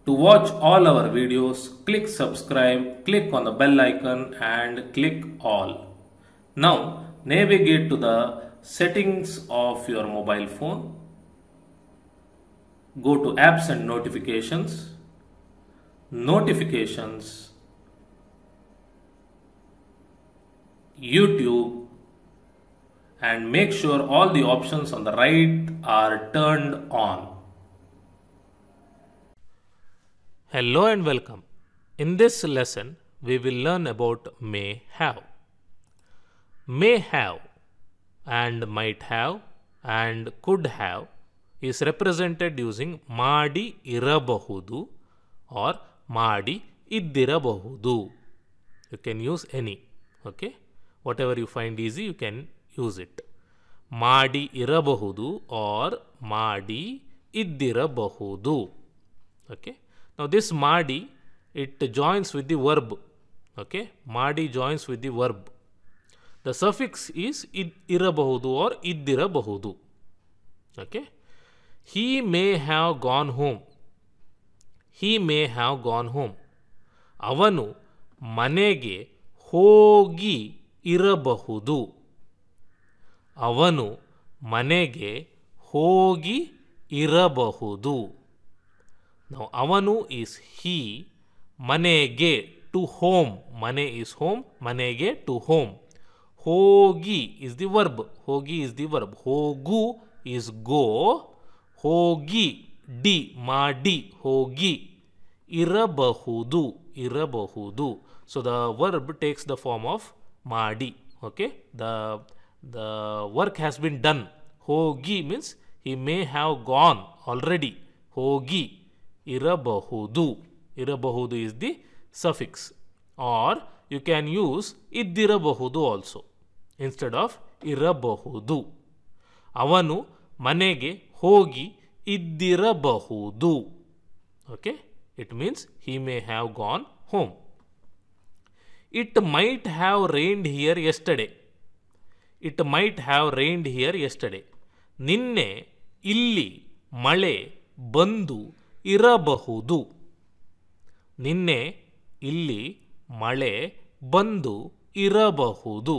To watch all our videos, click subscribe, click on the bell icon and click all. Now navigate to the settings of your mobile phone. Go to apps and notifications. Notifications. YouTube, and make sure all the options on the right are turned on. Hello and welcome. In this lesson, we will learn about may have. May have and might have and could have is represented using ಮಾಡಿ ಇರಬಹುದು or ಮಾಡಿ ಇದ್ದಿರಬಹುದು. You can use any. Okay. Whatever you find easy, you can use it. ಮಾಡಿ ಇರಬಹುದು or ಮಾಡಿ ಇದ್ದಿರಬಹುದು. Okay. Now this ಮಾಡಿ, it joins with the verb. Okay. ಮಾಡಿ joins with the verb. The suffix is ಇರಬಹುದು or ಇದ್ದಿರಬಹುದು. Okay. He may have gone home. He may have gone home. ಅವನು ಮನೆಗೆ ಹೋಗಿ ಇರಬಹುದು. ಅವನು ಮನೆಗೆ ಹೋಗಿ ಇರಬಹುದು. Now ಅವನು is he, ಮನೆಗೆ to home, ಮನೆ is home, ಮನೆಗೆ to home. ಹೋಗಿ is the verb, ಹೋಗಿ is the verb. ಹೋಗು is go, ಹೋಗಿ ಡಿ ಮಾಡಿ ಹೋಗಿ ಇರಬಹುದು ಇರಬಹುದು. So the verb takes the form of ಮಾಡಿ. Okay, the work has been done. ಹೋಗಿ means he may have gone already. ಹೋಗಿ ಇರಬಹುದು. ಇರಬಹುದು is the suffix. Or you can use ಇದ್ದಿರಬಹುದು also instead of ಇರಬಹುದು. ಅವನು ಮನೆಗೆ ಹೋಗಿ ಇದ್ದಿರಬಹುದು. Okay, it means he may have gone home. It might have rained here yesterday. It might have rained here yesterday. ನಿನ್ನೆ ಇಲ್ಲಿ ಮಳೆ ಬಂದು ಇರಬಹುದು. ನಿನ್ನೆ ಇಲ್ಲಿ ಮಳೆ ಬಂದು ಇರಬಹುದು.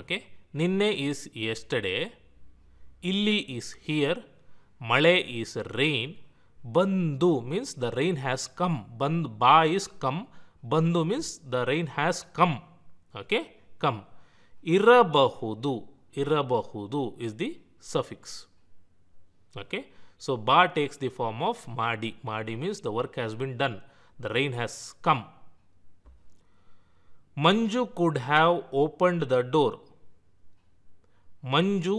ಓಕೆ, ನಿನ್ನೆ ಈಸ್ yesterday, ಇಲ್ಲಿ ಈಸ್ here, ಮಳೆ ಈಸ್ rain, ಬಂದು means the rain has come. ಬಂದು ಬಾ is come, ಬಂದು means the rain has come. Okay, come. ಇರಬಹುದು, ಇರಬಹುದು is the suffix. Okay, so ba takes the form of ಮಾಡಿ. ಮಾಡಿ means the work has been done, the rain has come. Manju could have opened the door. ಮಂಜು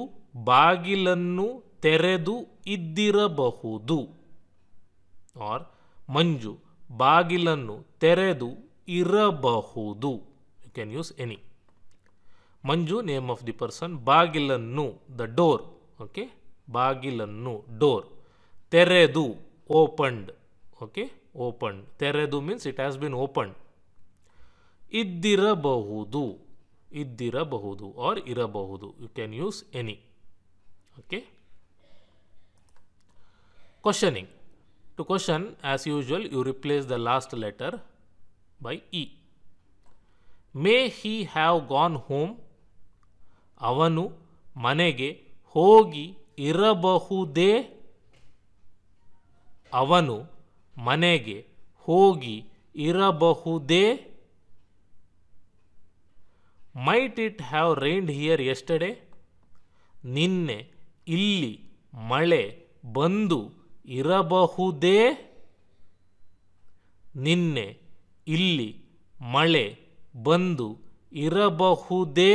ಬಾಗಿಲನ್ನು ತೆರೆದು ಇದ್ದಿರಬಹುದು. or ಮಂಜು ಬಾಗಿಲನ್ನು ತೆರೆದು ಇರಬಹುದು. You can use any. Manju name of the person, ಬಾಗಿಲನ್ನು the door. Okay, ಬಾಗಿಲನ್ನು door, ತೆರೆದು opened. Okay, opened. ತೆರೆದು means it has been opened. ಇದ್ದಿರಬಹುದು, ಇದ್ದಿರಬಹುದು or ಇರಬಹುದು. You can use any. Okay. Questioning. To question, as usual, you replace the last letter by E. May he have gone home? ಅವನು ಮನೆಗೆ ಹೋಗಿ ಇರಬಹುದೇ? ಅವನು ಮನೆಗೆ ಹೋಗಿ ಇರಬಹುದೇ? Might it have rained here yesterday? ನಿನ್ನೆ ಇಲ್ಲಿ ಮಳೆ ಬಂದು ಇರಬಹುದೇ? ನಿನ್ನೆ ಇಲ್ಲಿ ಮಳೆ ಬಂದು ಇರಬಹುದೇ?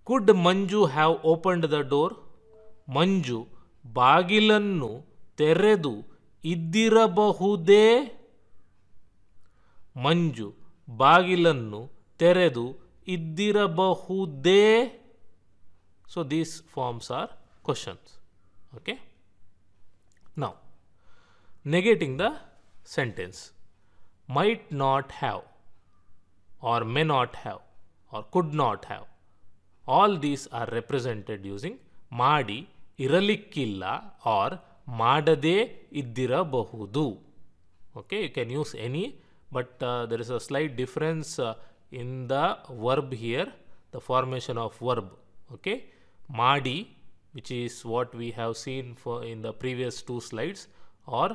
Could Manju have opened the door? ಮಂಜು ಬಾಗಿಲನ್ನು ತೆರೆದು ಇದ್ದಿರಬಹುದೇ? ಮಂಜು ಬಾಗಿಲನ್ನು ತೆರೆದು ಇದ್ದಿರಬಹುದೇ? So these forms are questions. Okay. Now, negating the sentence. Might not have, or may not have, or could not have. All these are represented using ಮಾಡಿ ಇರಲಿಕ್ಕಿಲ್ಲ or ಮಾಡದೇ ಇದ್ದಿರಬಹುದು. Okay, you can use any, but there is a slight difference in the verb here, the formation of verb. Okay, ಮಾಡಿ, which is what we have seen for in the previous 2 slides, or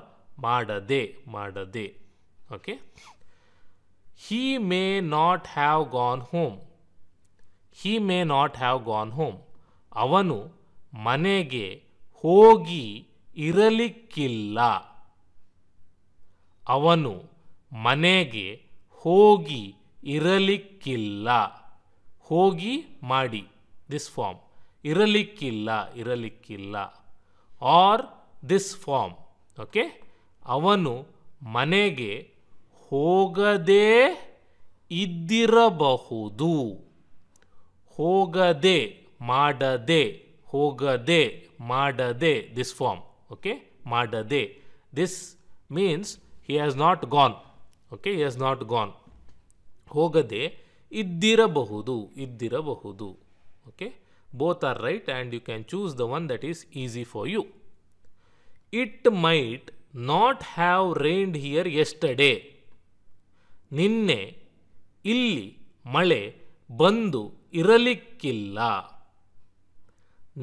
ಮಾಡದೆ. Okay, he may not have gone home. He may not have gone home. ಅವನು ಮನೆಗೆ ಹೋಗಿ ಇರಲಿಕ್ಕಿಲ್ಲ. ಅವನು ಮನೆಗೆ ಹೋಗಿ ಇರಲಿಕ್ಕಿಲ್ಲ. ಹೋಗಿ ಮಾಡಿ, this form. ಇರಲಿಕ್ಕಿಲ್ಲ. or this form. Okay, ಅವನು ಮನೆಗೆ ಹೋಗದೇ ಇದ್ದಿರಬಹುದು. ಹೋಗದೆ, ಮಾಡದೆ, this form. Okay, ಮಾಡದೆ. This means he has not gone. Okay, he has not gone. ಹೋಗದೆ ಇದ್ದಿರಬಹುದು. Okay, both are right and you can choose the one that is easy for you. It might not have rained here yesterday. ನಿನ್ನೆ ಇಲ್ಲಿ ಮಳೆ ಬಂದು ಇರಲಿಕ್ಕಿಲ್ಲ.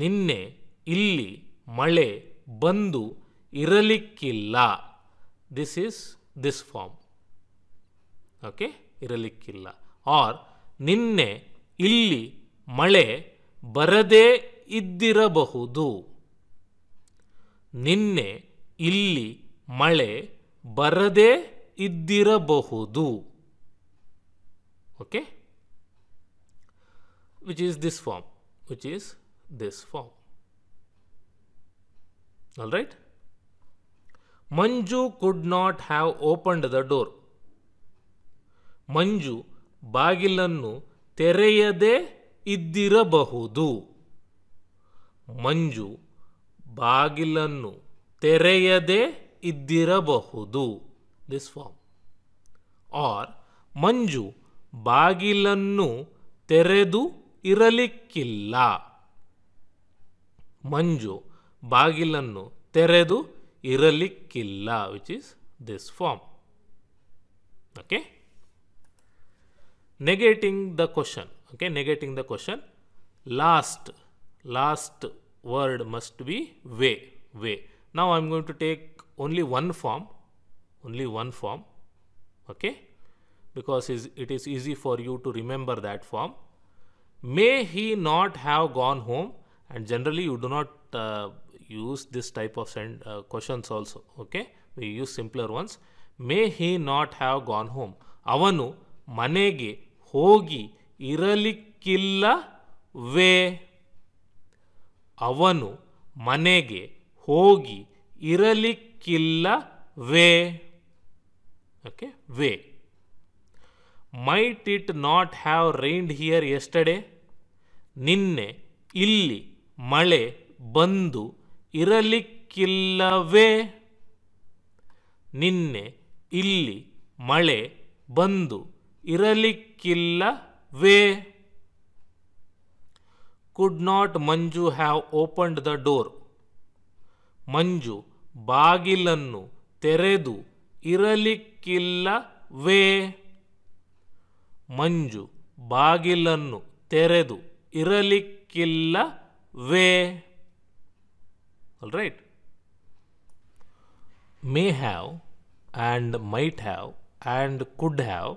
ನಿನ್ನೆ ಇಲ್ಲಿ ಮಳೆ ಬಂದು ಇರಲಿಕ್ಕಿಲ್ಲ. This is this form. Okay, ಇರಲಿಕ್ಕಿಲ್ಲ. or ನಿನ್ನೆ ಇಲ್ಲಿ ಮಳೆ ಬರದೇ ಇದ್ದಿರಬಹುದು. ನಿನ್ನೆ ಇಲ್ಲಿ ಮಳೆ ಬರದೇ ಇದ್ದಿರಬಹುದು. Okay, which is this form. All right. Manju could not have opened the door. ಮಂಜು ಬಾಗಿಲನ್ನು ತೆರೆಯದೇ ಇದ್ದಿರಬಹುದು. ಮಂಜು ಬಾಗಿಲನ್ನು ತೆರೆಯದೇ ಇದ್ದಿರಬಹುದು. this form. or ಮಂಜು ಬಾಗಿಲನ್ನು ತೆರೆದು ಇರಲಿಕ್ಕಿಲ್ಲ. ಮಂಜು ಬಾಗಿಲನ್ನು ತೆರೆದು ಇರಲಿಕ್ಕಿಲ್ಲ, which is this form. Okay, negating the question. Okay, negating the question. Last word must be way. Now I am going to take only one form. Okay, because it is easy for you to remember that form. May he not have gone home, and generally you do not use this type of questions also. Okay, we use simpler ones. May he not have gone home. ಅವನು ಮನೆಗೆ ಹೋಗಿ ಇರಲಿಕ್ಕಿಲ್ಲವೇ. ಅವನು ಮನೆಗೆ ಹೋಗಿ ಇರಲಿಕ್ಕಿಲ್ಲವೇ. Okay, way. Might it not have rained here yesterday? ನಿನ್ನೆ ಇಲ್ಲಿ ಮಳೆ ಬಂದು ಇರಲಿಕ್ಕಿಲ್ಲವೇ. ನಿನ್ನೆ ಇಲ್ಲಿ ಮಳೆ ಬಂದು ಇರಲಿಕ್ಕಿಲ್ಲವೇ. Could not Manju have opened the door? ಮಂಜು ಬಾಗಿಲನ್ನು ತೆರೆದು ಇರಲಿಕ್ಕಿಲ್ಲವೇ. ಮಂಜು ಬಾಗಿಲನ್ನು ತೆರೆದು ಇರಲಿಕ್ಕಿಲ್ಲವೇ. All right. May have and might have and could have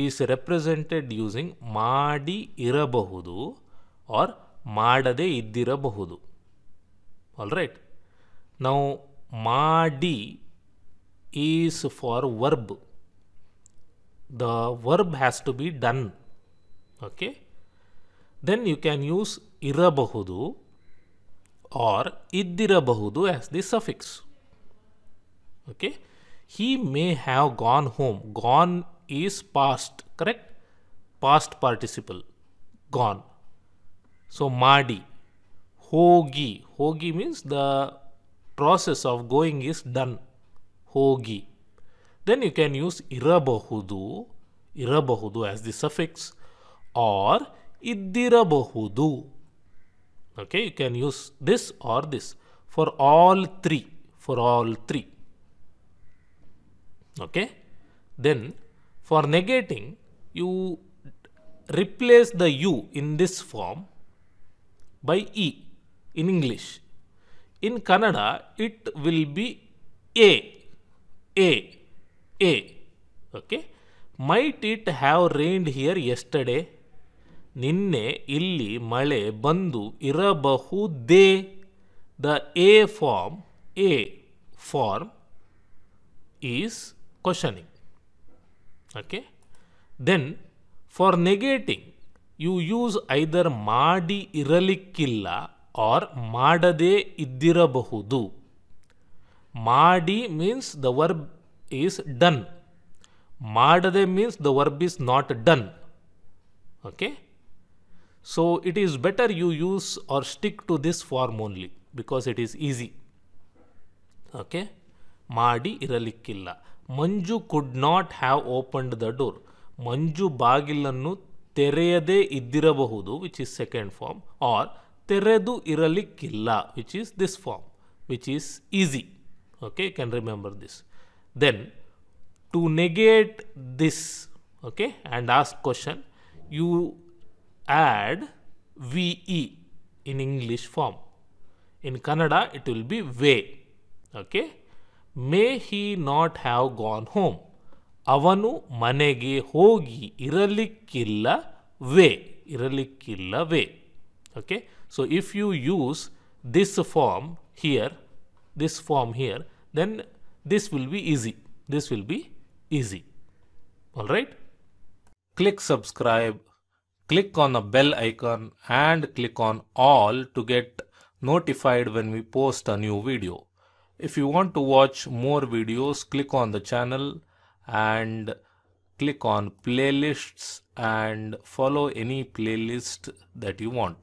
is represented using ಮಾಡಿ ಇರಬಹುದು or ಮಾಡದೇ ಇದ್ದಿರಬಹುದು. All right. Now ಮಾಡಿ is for verb. The verb has to be done. Okay. Then you can use ಇರಬಹುದು or ಇದ್ದಿರಬಹುದು as the suffix. Okay. He may have gone home. Gone is past, correct? Past participle. Gone. So ಮಾಡಿ. ಹೋಗಿ means the process of going is done. ಹೋಗಿ. Then you can use ಇರಬಹುದು as the suffix or ಇದ್ದಿರಬಹುದು. Okay, you can use this or this for all three. for all three. Okay. Then for negating, you replace the U in this form by E in English. In Kannada, it will be A. Okay. Might it have rained here yesterday? ನಿನ್ನೆ ಇಲ್ಲಿ ಮಳೆ ಬಂದು ಇರಬಹುದೇ? The A form is questioning. Okay. Then for negating, you use either ಮಾಡಿ ಇರಲಿಕ್ಕಿಲ್ಲ or ಮಾಡದೇ ಇದ್ದಿರಬಹುದು. ಮಾಡಿ means the verb is done. ಮಾಡದೆ means the verb is not done. Okay. So it is better you use or stick to this form only because it is easy. Okay. ಮಾಡಿ ಇರಲಿಕ್ಕಿಲ್ಲ. ಮಂಜು could not have opened the door. ಮಂಜು ಬಾಗಿಲನ್ನು ತೆರೆಯದೇ ಇದ್ದಿರಬಹುದು, which is second form, or ತೆರೆದು ಇರಲಿಕ್ಕಿಲ್ಲ, which is this form, which is easy. Okay, you can remember this. Then to negate this, okay, and ask question, you add VE in English form. In Kannada, it will be way. Okay. May he not have gone home. ಅವನು ಮನೆಗೆ ಹೋಗಿ ಇರಲಿಕ್ಕಿಲ್ಲವೇ. Okay. So if you use this form here, then this will be easy. All right. Click subscribe, click on the bell icon and click on all to get notified when we post a new video. If you want to watch more videos, click on the channel and click on playlists and follow any playlist that you want.